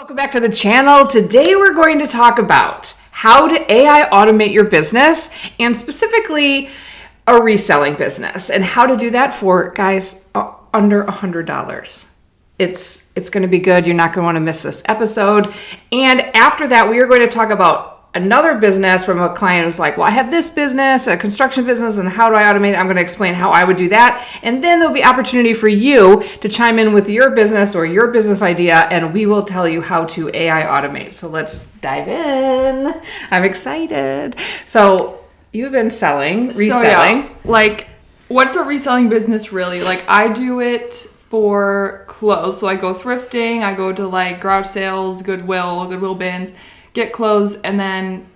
Welcome back to the channel. Today we're going to talk about how to AI automate your business and specifically a reselling business and how to do that for guys under $100. It's going to be good. You're not going to want to miss this episode. And after that, we are going to talk about another business from a client who's like, well, I have this business, a construction business, and how do I automate it? I'm going to explain how I would do that. And then there'll be opportunity for you to chime in with your business or your business idea, and we will tell you how to AI automate. So let's dive in. I'm excited. So you've been selling, reselling. So, like, what's a reselling business really? Like, I do it for clothes. So I go thrifting, I go to like garage sales, Goodwill bins, get clothes, and then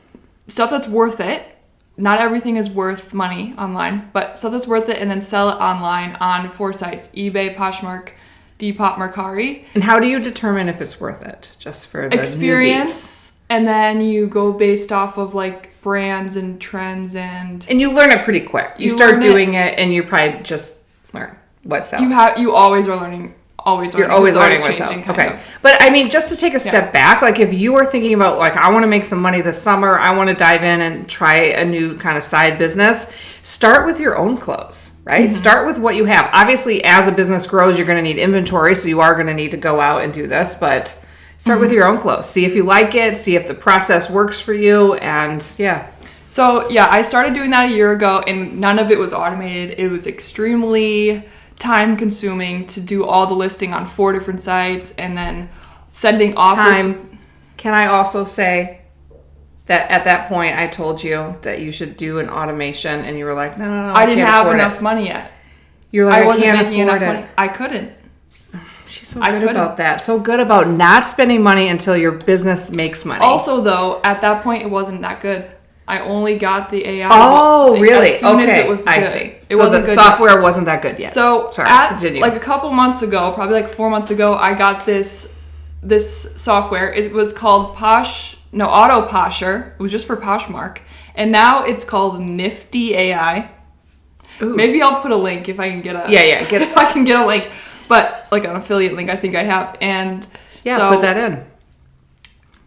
stuff that's worth it. Not everything is worth money online, but stuff that's worth it, and then sell it online on 4 sites: eBay, Poshmark, Depop, Mercari. And how do you determine if it's worth it? Just for the experience, and then you go based off of like brands and trends, and you learn it pretty quick. You start doing it, and you probably just learn what sells. You always are learning. You're always learning what sells. Okay. But I mean, just to take a step back, like if you were thinking about like, I want to make some money this summer, I want to dive in and try a new kind of side business, start with your own clothes, right? Mm-hmm. Start with what you have. Obviously, as a business grows, you're going to need inventory. So you are going to need to go out and do this, but start with your own clothes. See if you like it, see if the process works for you. And So I started doing that a year ago, and none of it was automated. It was extremely time consuming to do all the listing on 4 different sites and then sending offers. Can I also say that at that point I told you that you should do an automation, and you were like, no, I didn't have enough money yet. You're like, I wasn't making enough money. I couldn't. She's so good about that. So good about not spending money until your business makes money. Also, though, at that point, it wasn't that good. I only got the AI. Oh, really? As soon as it was good. I see. It wasn't good. Software wasn't that good yet. So continue. Like a couple months ago, probably like 4 months ago, I got this software. It was called Auto Posher. It was just for Poshmark, and now it's called Nifty AI. Ooh. Maybe I'll put a link if I can get if I can get a link, but like an affiliate link, I think I have, and put that in.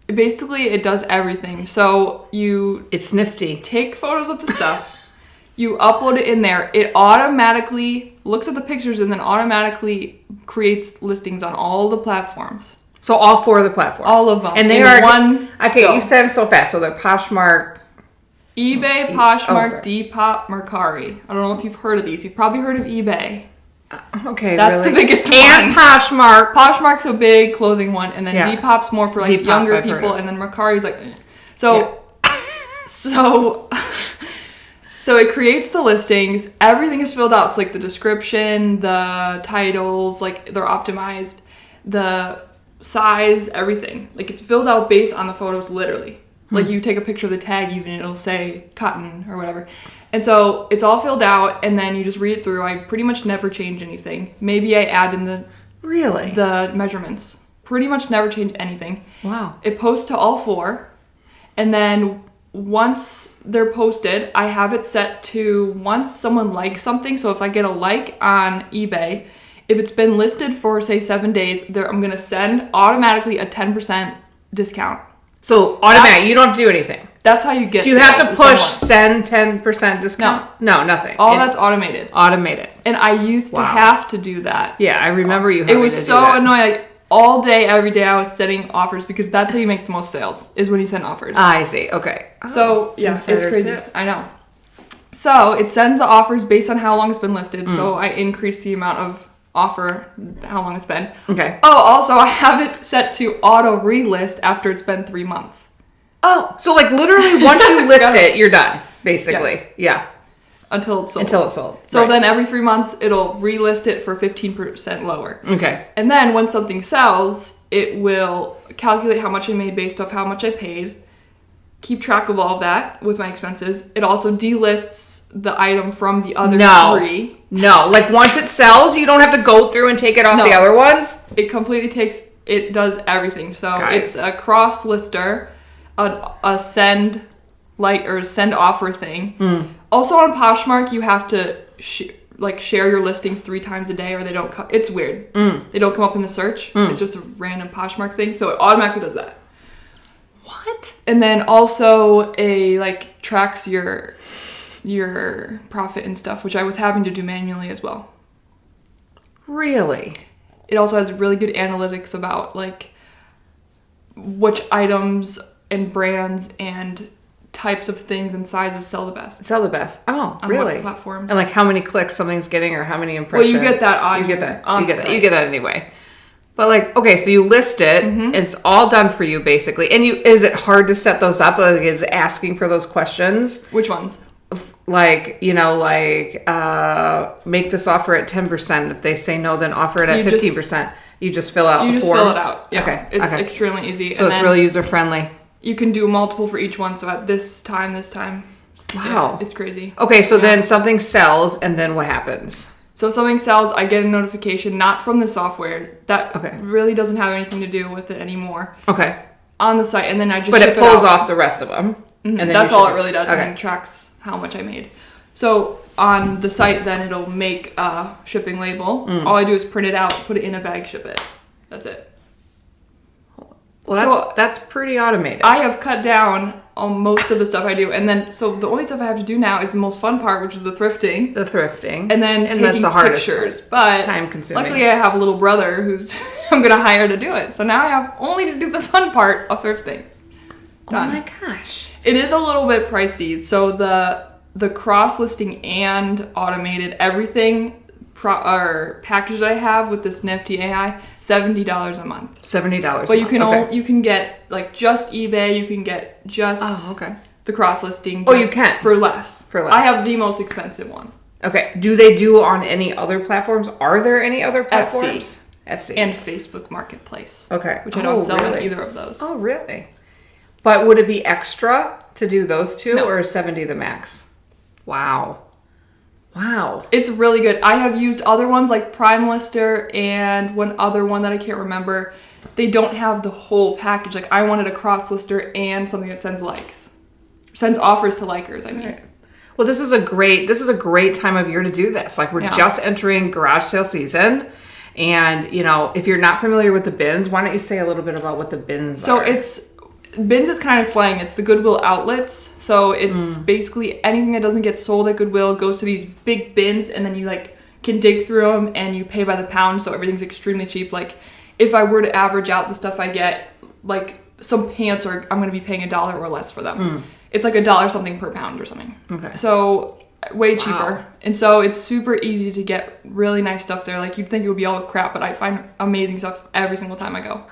Basically, it does everything. So it's nifty. Take photos of the stuff, you upload it in there. It automatically looks at the pictures and then automatically creates listings on all the platforms. So all 4 of the platforms. All of them. And they are one. Okay, you said them so fast. So they're Poshmark, eBay, Poshmark, Depop, Mercari. I don't know if you've heard of these. You've probably heard of eBay. Okay, that's the biggest one. And Poshmark. Poshmark's a big clothing one, and then Depop's more for like younger people, and then Mercari's like, so it creates the listings. Everything is filled out. So like the description, the titles, like they're optimized, the size, everything. Like it's filled out based on the photos, literally. Like you take a picture of the tag, even it'll say cotton or whatever. And so it's all filled out, and then you just read it through. I pretty much never change anything. Maybe I add in the measurements. Pretty much never change anything. Wow. It posts to all 4, and then once they're posted, I have it set to once someone likes something. So if I get a like on eBay, if it's been listed for say 7 days, I'm gonna send automatically a 10% discount. So automatic, you don't have to do anything. That's how you get. Do you have to push send 10% discount? No, nothing. That's automated. And I used to have to do that. Yeah, I remember you having to do that. It was so annoying. Like, all day, every day, I was sending offers because that's how you make the most sales, is when you send offers. I see. Okay. So, it's crazy. I know. So, it sends the offers based on how long it's been listed. So, I increase the amount of offer, how long it's been. Okay. Oh, also, I have it set to auto relist after it's been 3 months. Oh, so like literally once you list it, you're done, basically. Yes. Yeah. Until it's sold. So then every 3 months, it'll relist it for 15% lower. Okay. And then when something sells, it will calculate how much I made based off how much I paid, keep track of all of that with my expenses. It also delists the item from the other 3. No, like once it sells, you don't have to go through and take it off the other ones? It completely it does everything. So it's a cross lister, a send offer thing. Also on Poshmark, you have to like share your listings 3 times a day, or they don't it's weird. They don't come up in the search. It's just a random Poshmark thing, so it automatically does that. What? And then also like tracks your profit and stuff, which I was having to do manually as well. Really? It also has really good analytics about like which items and brands and types of things and sizes sell the best. Sell the best. Oh, on really? what platforms. And like how many clicks something's getting or how many impressions. Well, you get that on you get that. on you get the that. site. You get that anyway. But like, okay, so you list it. It's all done for you basically. And is it hard to set those up? Like, is it asking for those questions? Which ones? Like, make this offer at 10%. If they say no, then offer it at 15%. You just fill out the forms. Fill it out. Yeah. Okay. It's extremely easy. So it's really user friendly. You can do multiple for each one. So at this time. Wow. Yeah, it's crazy. Okay, so then something sells, and then what happens? So something sells, I get a notification, not from the software. That really doesn't have anything to do with it anymore. Okay. On the site, and then I just But ship it pulls out. off the rest of them. And then That's all it really does, Okay. and it tracks how much I made. So on the site, then it'll make a shipping label. All I do is print it out, put it in a bag, ship it. That's it. Well, that's pretty automated. I have cut down on most of the stuff I do, and then so the only stuff I have to do now is the most fun part, which is the thrifting. And Then taking that's the hardest pictures. But time consuming. luckily, I have a little brother who's I'm gonna hire to do it. So now I have only to do the fun part of thrifting. Done. Oh my gosh. It is a little bit pricey. So the cross listing and automated everything or package that I have with this Nifty AI, $70 a month. $70. But you can get like just eBay. You can get just the cross listing. You can for less. I have the most expensive one. Okay. Do they do on any other platforms? Are there any other platforms? Etsy. And Facebook Marketplace. Okay. Which I don't sell on either of those. Oh, really? But would it be extra to do those two, No. or is 70 the max? Wow. It's really good. I have used other ones like Prime Lister and one other one that I can't remember. They don't have the whole package. Like I wanted a cross lister and something that sends offers to likers. I mean, Right. Well, this is a great time of year to do this. Like we're just entering garage sale season. And, if you're not familiar with the bins, why don't you say a little bit about what the bins are? So bins is kind of slang. It's the Goodwill outlets. So it's basically anything that doesn't get sold at Goodwill goes to these big bins, and then you can dig through them and you pay by the pound. So everything's extremely cheap. Like if I were to average out the stuff I get, like some pants I'm going to be paying $1 or less for them. It's like $1 something per pound or something. Okay. So way cheaper. And so it's super easy to get really nice stuff there. Like you'd think it would be all crap, but I find amazing stuff every single time I go.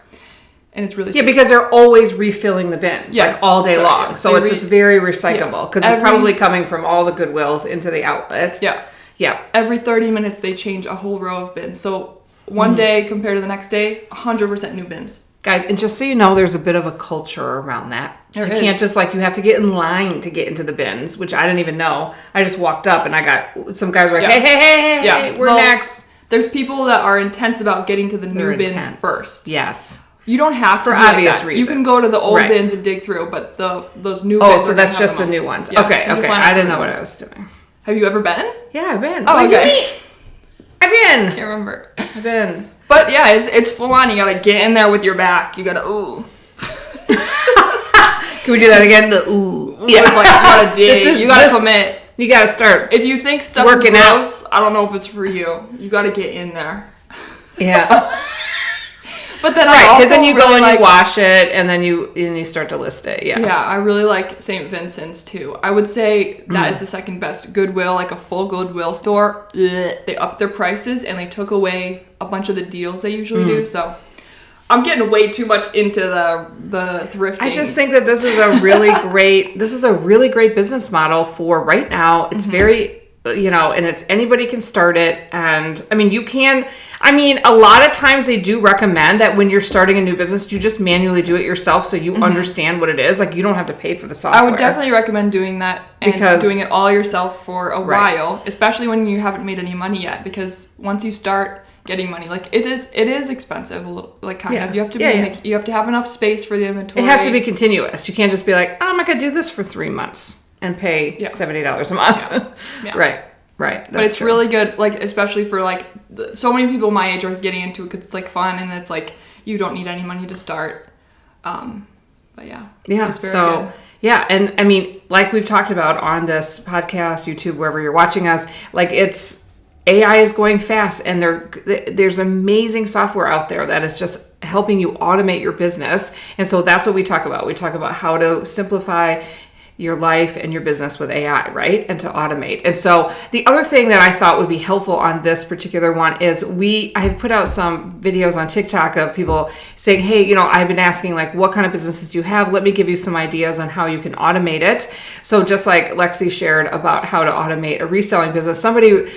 And it's really cheap. Yeah, because they're always refilling the bins, all day long. Yes, so it's just very recyclable, because it's probably coming from all the Goodwills into the outlets. Yeah. Every 30 minutes, they change a whole row of bins. So one day compared to the next day, 100% new bins. Guys, and just so you know, there's a bit of a culture around that. You can't just you have to get in line to get into the bins, which I didn't even know. I just walked up and I got, some guys were like, hey, we're next. There's people that are intense about getting to the new bins first. Yes. You don't have to for be obvious like reasons. You can go to the old bins and dig through, but those new bins. Oh, so that's just the new ones. Yeah. Okay. I didn't know what I was doing. Have you ever been? Yeah, I've been. Oh, okay. I've been. Can't remember. I've been. But yeah, it's full on. You gotta get in there with your back. You gotta ooh. Can we do that again? The ooh. Yeah, it's like you gotta dig. You gotta commit. You gotta start. If you think stuff is gross, I don't know if it's for you. You gotta get in there. Yeah. But then because then you go and you wash it, and then you start to list it. Yeah. Yeah, I really like St. Vincent's too. I would say that is the second best. Goodwill, like a full Goodwill store, they upped their prices and they took away a bunch of the deals they usually do. So I'm getting way too much into the thrifting. I just think that this is a really great business model for right now. It's very, and it's anybody can start it. And a lot of times they do recommend that when you're starting a new business, you just manually do it yourself so you understand what it is. Like you don't have to pay for the software. I would definitely recommend doing that and doing it all yourself for a while, especially when you haven't made any money yet, because once you start getting money, like it is expensive a little, like kind of. You have to you have to have enough space for the inventory. It has to be continuous. You can't just be like, I'm not gonna do this for 3 months and pay $70 a month. Yeah. Right. Right. But it's really good, like, especially for, like, so many people my age are getting into it because it's, like, fun, and it's, like, you don't need any money to start. But, yeah. Yeah, it's very good. Yeah, and I mean, like we've talked about on this podcast, YouTube, wherever you're watching us, like AI is going fast, and there's amazing software out there that is just helping you automate your business. And so that's what we talk about. We talk about how to simplify your life and your business with AI, right? And to automate. And so the other thing that I thought would be helpful on this particular one is I have put out some videos on TikTok of people saying, hey, I've been asking, like, what kind of businesses do you have? Let me give you some ideas on how you can automate it. So just like Lexi shared about how to automate a reselling business, somebody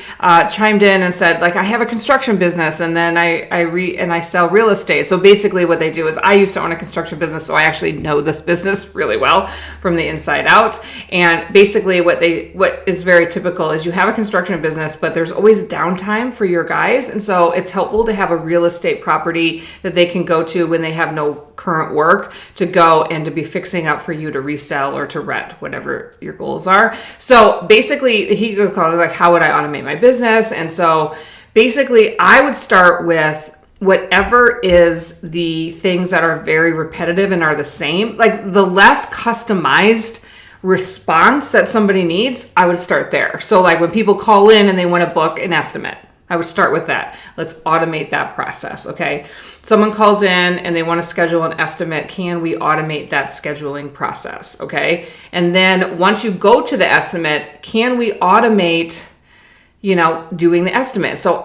chimed in and said, like, I have a construction business, and then I sell real estate. So basically what they do is, I used to own a construction business, so I actually know this business really well from the inside out. And basically what is very typical is you have a construction business, but there's always downtime for your guys. And so it's helpful to have a real estate property that they can go to when they have no current work, to go and to be fixing up for you to resell or to rent, whatever your goals are. So basically he could call it, like, how would I automate my business? And so basically I would start with whatever is the things that are very repetitive and are the same, like the less customized response that somebody needs, I would start there. So like when people call in and they want to book an estimate, I would start with that. Let's automate that process, okay? Someone calls in and they want to schedule an estimate. Can we automate that scheduling process, okay? And then once you go to the estimate, can we automate doing the estimate? So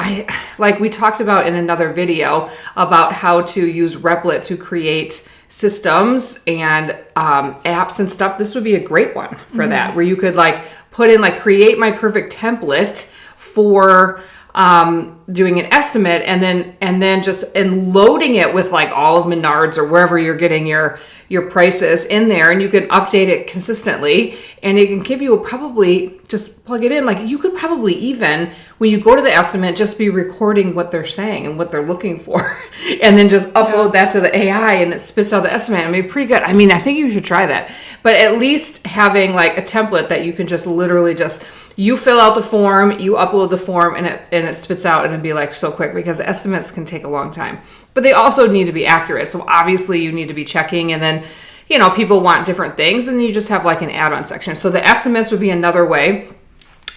like we talked about in another video about how to use Replit to create systems and apps and stuff. This would be a great one for that, where you could like put in, like, create my perfect template for doing an estimate, and then just loading it with like all of Menards or wherever you're getting your prices in there, and you can update it consistently, and it can give you probably just plug it in. Like, you could probably even, when you go to the estimate, just be recording what they're saying and what they're looking for, and then just upload that to the AI, and it spits out the estimate. I mean, pretty good. I mean, I think you should try that, but at least having like a template that you can just literally just, you fill out the form, you upload the form, and it spits out, and it'd be like so quick, because estimates can take a long time. But they also need to be accurate. So obviously you need to be checking, and then, people want different things, and you just have like an add-on section. So the estimates would be another way.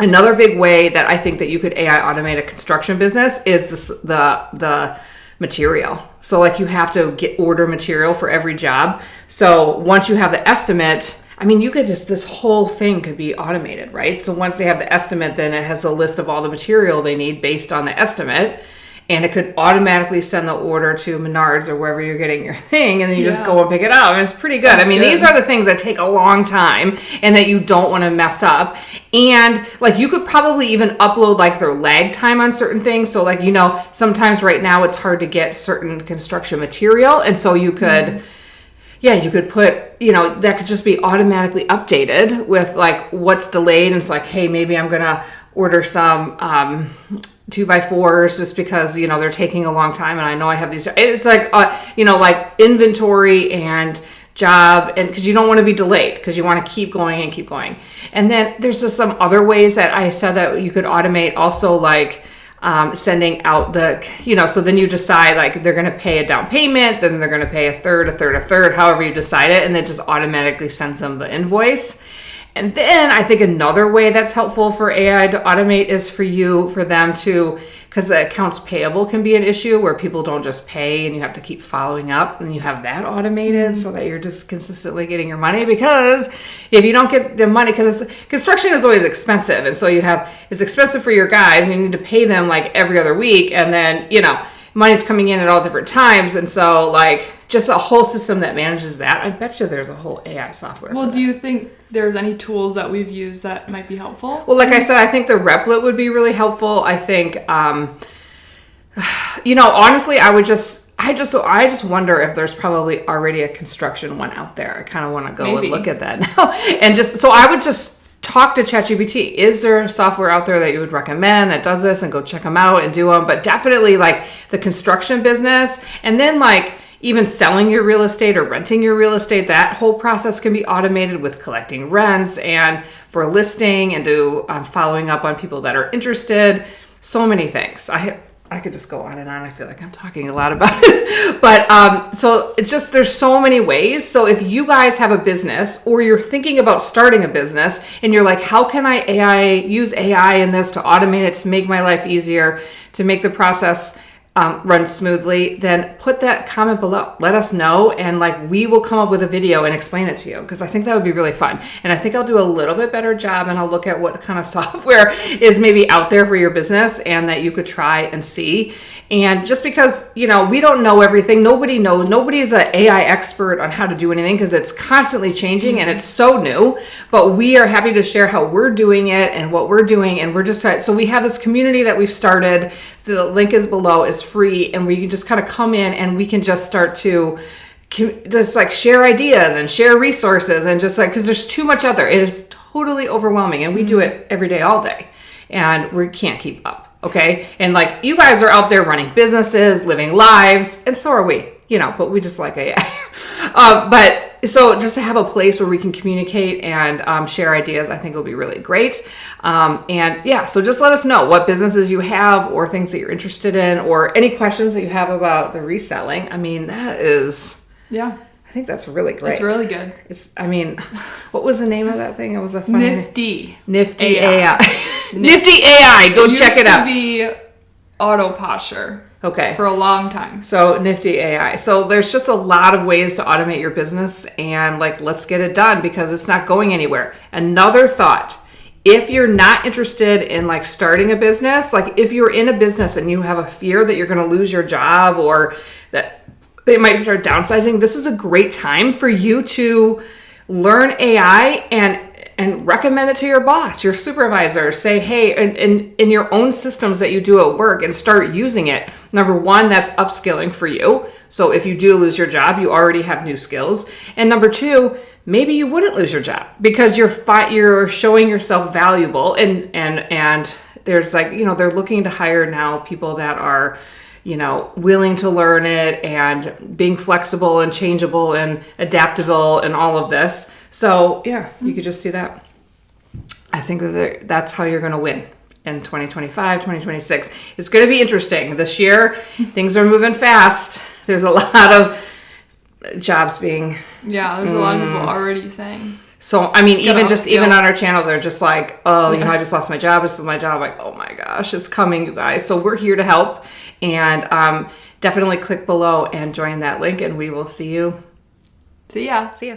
Another big way that I think that you could AI automate a construction business is the material. So like you have to order material for every job. So once you have the estimate, I mean, you could this whole thing could be automated, right? So once they have the estimate, then it has a list of all the material they need based on the estimate, and it could automatically send the order to Menards or wherever you're getting your thing, and then you just go and pick it up. And it's pretty good. I mean, these are the things that take a long time and that you don't want to mess up. And like, you could probably even upload like their lag time on certain things. So like, sometimes right now it's hard to get certain construction material, and so you could you could put, that could just be automatically updated with like what's delayed. And it's like, hey, maybe I'm going to order some 2x4s just because, they're taking a long time, and I know I have these. It's like, like inventory and job, and because you don't want to be delayed, because you want to keep going and keep going. And then there's just some other ways that I said that you could automate also, like sending out so then you decide, like, they're going to pay a down payment, then they're going to pay a third, however you decide it, and it just automatically sends them the invoice. And then I think another way that's helpful for AI to automate is for them to, because the accounts payable can be an issue where people don't just pay and you have to keep following up, and you have that automated so that you're just consistently getting your money. Because if you don't get the money, because construction is always expensive, and so it's expensive for your guys, and you need to pay them like every other week, and then money's coming in at all different times, and so like just a whole system that manages that. I bet you there's a whole AI software. Well, do you think there's any tools that we've used that might be helpful? Well, like I said, I think the Replit would be really helpful. I think, honestly, I just wonder if there's probably already a construction one out there. I kind of want to go and look at that now. And so I would just talk to ChatGPT. Is there a software out there that you would recommend that does this, and go check them out and do them? But definitely like the construction business. And then like, even selling your real estate or renting your real estate, that whole process can be automated with collecting rents and for listing and following up on people that are interested. So many things. I could just go on and on. I feel like I'm talking a lot about it. But so it's just, there's so many ways. So if you guys have a business or you're thinking about starting a business and you're like, how can I use AI in this to automate it, to make my life easier, to make the process run smoothly, then put that comment below. Let us know, and like we will come up with a video and explain it to you, because I think that would be really fun. And I think I'll do a little bit better job, and I'll look at what kind of software is maybe out there for your business and that you could try and see. And just because, we don't know everything, nobody knows, nobody's an AI expert on how to do anything because it's constantly changing and it's so new, but we are happy to share how we're doing it and what we're doing. And we're just so we have this community that we've started. The link is below. It's free, and we can just kind of come in and we can just start to just like share ideas and share resources, and just like, because there's too much out there. It is totally overwhelming, and we do it every day, all day, and we can't keep up. Okay. And like, you guys are out there running businesses, living lives, and so are we, but we just like AI. But so just to have a place where we can communicate and share ideas, I think will be really great. And yeah, so just let us know what businesses you have or things that you're interested in, or any questions that you have about the reselling. I mean, that is, yeah, I think that's really great. It's really good. What was the name of that thing? It was a funny Nifty AI. Nifty AI. Go check it out. Used to be auto posture. Okay. For a long time. So Nifty AI. So there's just a lot of ways to automate your business, and like, let's get it done because it's not going anywhere. Another thought, if you're not interested in like starting a business, like if you're in a business and you have a fear that you're going to lose your job or that they might start downsizing, this is a great time for you to learn AI and recommend it to your boss, your supervisor. Say, hey, in your own systems that you do at work, and start using it. Number one, that's upskilling for you. So if you do lose your job, you already have new skills. And number two, maybe you wouldn't lose your job because you're showing yourself valuable, and there's like, they're looking to hire now people that are, willing to learn it and being flexible and changeable and adaptable and all of this. So yeah, you could just do that. I think that's how you're going to win in 2025, 2026. It's going to be interesting. This year, things are moving fast. There's a lot of jobs being... Yeah, there's a lot of people already saying... So, I mean, even on our channel, they're just like, oh, I just lost my job. This is my job. Like, oh my gosh, it's coming, you guys. So we're here to help. And definitely click below and join that link, and we will see you. See ya. See ya.